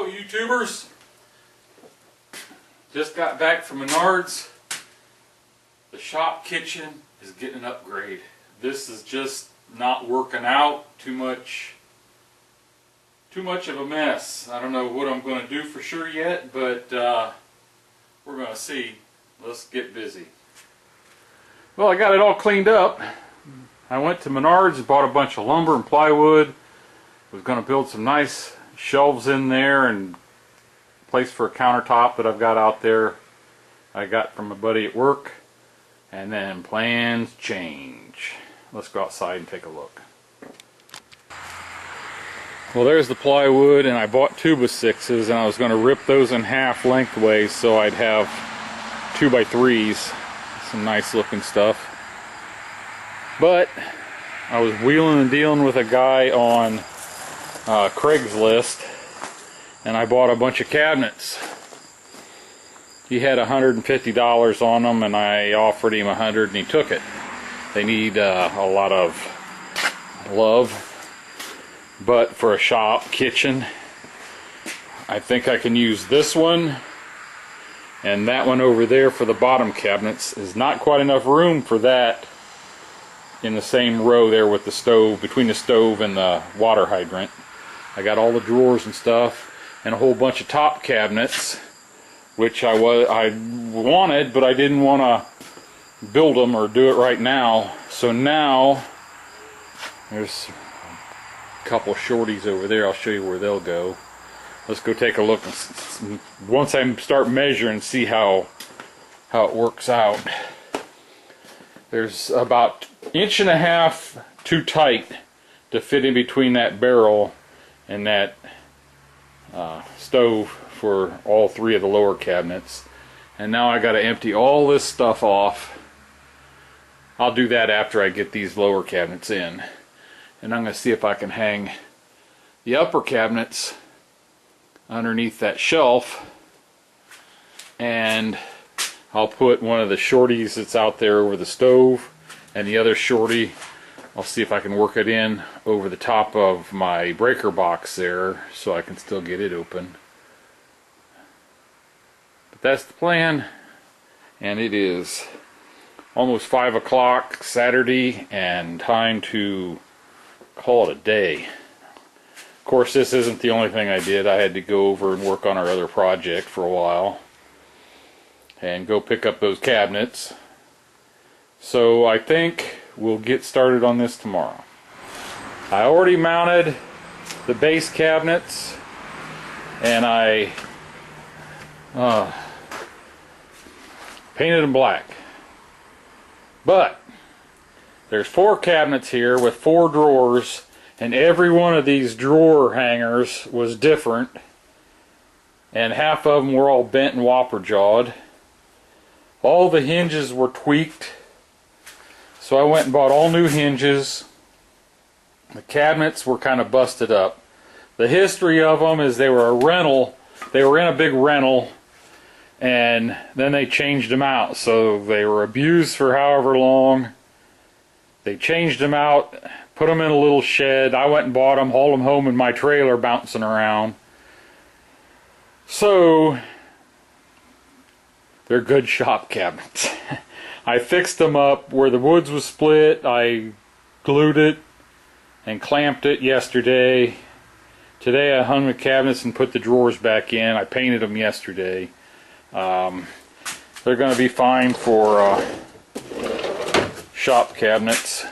Hello YouTubers, just got back from Menards. The shop kitchen is getting an upgrade. This is just not working out, too much of a mess. I don't know what I'm going to do for sure yet, but we're going to see. Let's get busy. Well, I got it all cleaned up. I went to Menards and bought a bunch of lumber and plywood. Was going to build some nice shelves in there and place for a countertop that I've got out there I got from a buddy at work. And then plans change. Let's go outside and take a look. Well, there's the plywood, and I bought 2x6s, and I was going to rip those in half lengthways so I'd have 2x3s. Some nice looking stuff. But I was wheeling and dealing with a guy on Craigslist, and I bought a bunch of cabinets. He had $150 on them, and I offered him $100, and he took it. They need a lot of love, but for a shop kitchen, I think I can use this one, and that one over there for the bottom cabinets. Is not quite enough room for that in the same row there with the stove, between the stove and the water hydrant. I got all the drawers and stuff, and a whole bunch of top cabinets, which I wanted, but I didn't want to build them or do it right now. So now there's a couple of shorties over there. I'll show you where they'll go. Let's go take a look, and once I start measuring, see how it works out. There's about 1.5 inches too tight to fit in between that barrel and that stove for all three of the lower cabinets. And now I got to empty all this stuff off. I'll do that after I get these lower cabinets in, and I'm going to see if I can hang the upper cabinets underneath that shelf, and I'll put one of the shorties that's out there over the stove, and the other shorty I'll see if I can work it in over the top of my breaker box there so I can still get it open. But that's the plan, and it is almost 5 o'clock Saturday and time to call it a day. Of course, this isn't the only thing I did. I had to go over and work on our other project for a while and go pick up those cabinets. So I think we'll get started on this tomorrow. I already mounted the base cabinets, and I painted them black. But there's 4 cabinets here with 4 drawers, and every one of these drawer hangers was different, and half of them were all bent and whopper jawed. All the hinges were tweaked, so I went and bought all new hinges. The cabinets were kind of busted up. The history of them is they were a rental. They were in a big rental, and then they changed them out. So they were abused for however long. They changed them out, put them in a little shed. I went and bought them, hauled them home in my trailer bouncing around. So they're good shop cabinets. I fixed them up where the woods was split. I glued it and clamped it yesterday. Today I hung the cabinets and put the drawers back in. I painted them yesterday. They're going to be fine for shop cabinets.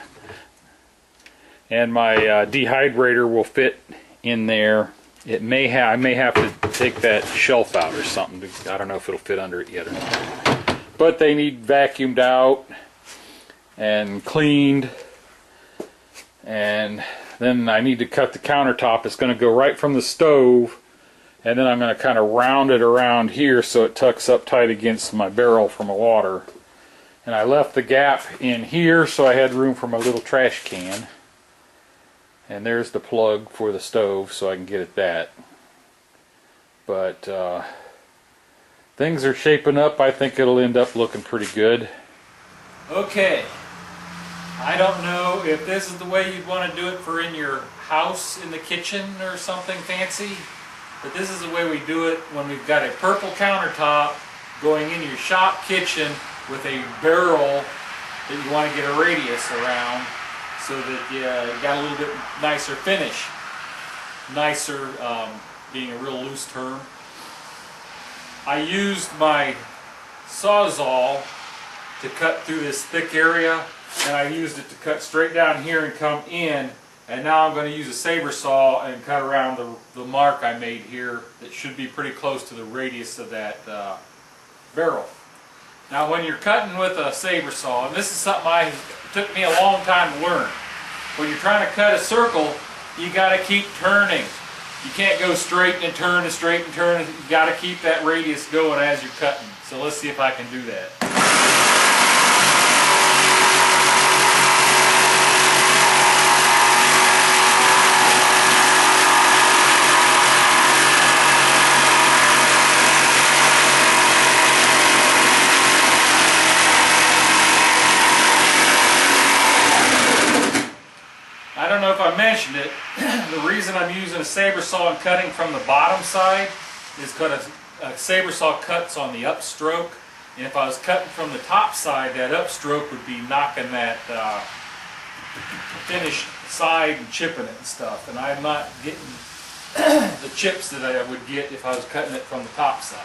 And my dehydrator will fit in there. I may have to take that shelf out or something. I don't know if it'll fit under it yet or not. But they need vacuumed out and cleaned, and then I need to cut the countertop. It's going to go right from the stove, and then I'm going to kind of round it around here so it tucks up tight against my barrel for my water. And I left the gap in here so I had room for my little trash can. And there's the plug for the stove so I can get at that. But things are shaping up. I think it'll end up looking pretty good. Okay. I don't know if this is the way you'd want to do it for in your house in the kitchen or something fancy. but this is the way we do it when we've got a purple countertop going into your shop kitchen with a barrel that you want to get a radius around so that you got a little bit nicer finish. Nicer being a real loose term. I used my Sawzall to cut through this thick area, and I used it to cut straight down here and come in, and now I'm going to use a saber saw and cut around the mark I made here that should be pretty close to the radius of that barrel. Now when you're cutting with a saber saw, and this is something took me a long time to learn, when you're trying to cut a circle, you got to keep turning. You can't go straight and turn and straight and turn. You got to keep that radius going as you're cutting. So let's see if I can do that. I don't know if I mentioned it, the reason I'm using a saber saw and cutting from the bottom side is because a saber saw cuts on the upstroke, and if I was cutting from the top side, that upstroke would be knocking that finished side and chipping it and stuff, and I'm not getting the chips that I would get if I was cutting it from the top side.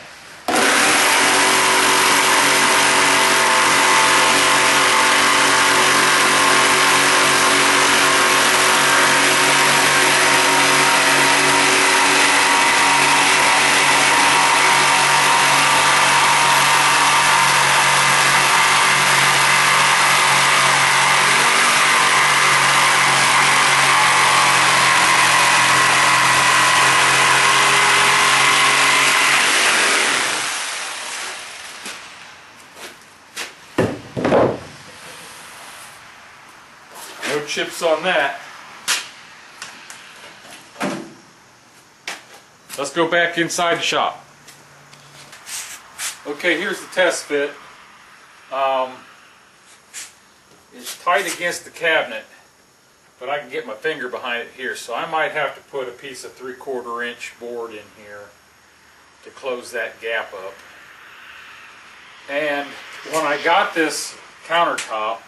No chips on that. Let's go back inside the shop. Okay, here's the test fit. It's tight against the cabinet, but I can get my finger behind it here, so I might have to put a piece of 3/4 inch board in here to close that gap up. And when I got this countertop,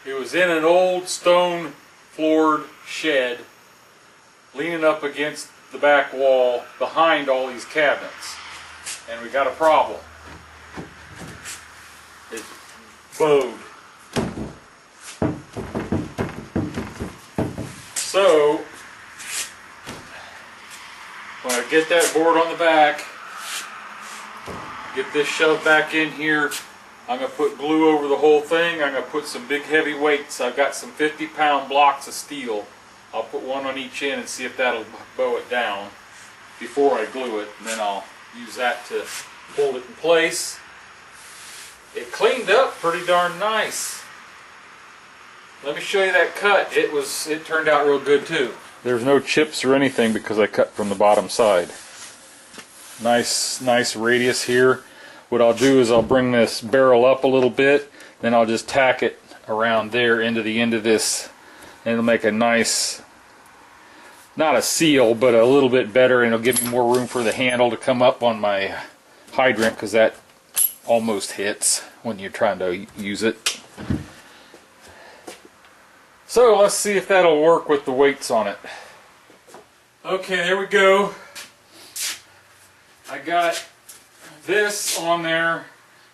it was in an old stone floored shed leaning up against the back wall behind all these cabinets. And we got a problem. It bowed. So, when I get that board on the back, get this shoved back in here, I'm going to put glue over the whole thing. I'm going to put some big heavy weights. I've got some 50-pound blocks of steel. I'll put one on each end and see if that'll bow it down before I glue it. And then I'll use that to hold it in place. It cleaned up pretty darn nice. Let me show you that cut. It turned out real good too. There's no chips or anything because I cut from the bottom side. Nice radius here. What I'll do is I'll bring this barrel up a little bit, then I'll just tack it around there into the end of this, and it'll make a nice, not a seal, but a little bit better, and it'll give me more room for the handle to come up on my hydrant, because that almost hits when you're trying to use it. So let's see if that'll work with the weights on it. Okay, there we go. I got this on there,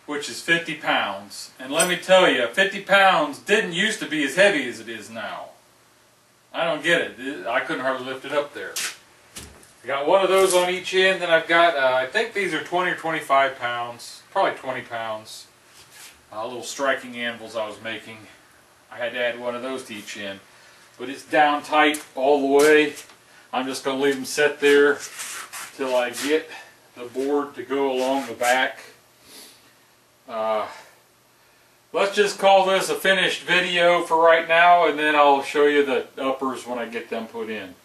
which is 50 pounds. And let me tell you, 50 pounds didn't used to be as heavy as it is now. I don't get it. I couldn't hardly lift it up there. I got one of those on each end, and I've got, I think these are 20 or 25 pounds, probably 20 pounds. Little striking anvils I was making. I had to add one of those to each end. But it's down tight all the way. I'm just going to leave them set there till I get the board to go along the back. Let's just call this a finished video for right now, and then I'll show you the uppers when I get them put in.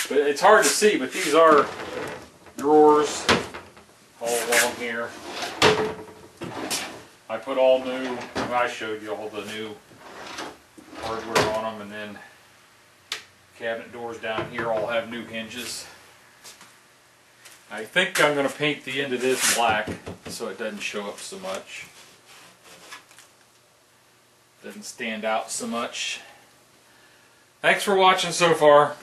But it's hard to see, but these are drawers all along here. I put all new, I showed you all the new hardware on them, and then cabinet doors down here all have new hinges. I think I'm going to paint the end of this black so it doesn't show up so much. Doesn't stand out so much. Thanks for watching so far.